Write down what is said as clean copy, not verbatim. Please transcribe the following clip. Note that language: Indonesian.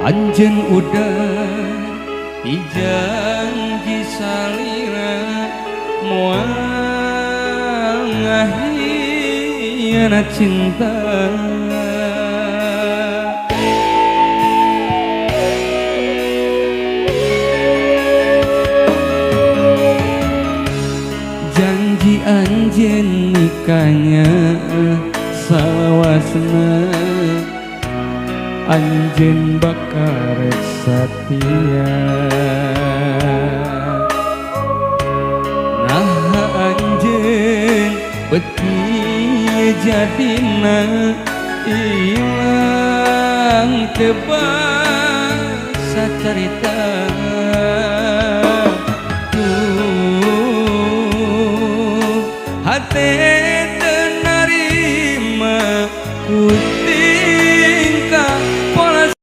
Anjeun udah dijanji salira moal ngahianat cinta. Janji anjeun nikahnya salawasna anjeun bakal satia. Nah anjeun beti jadina ilang teu basa carita.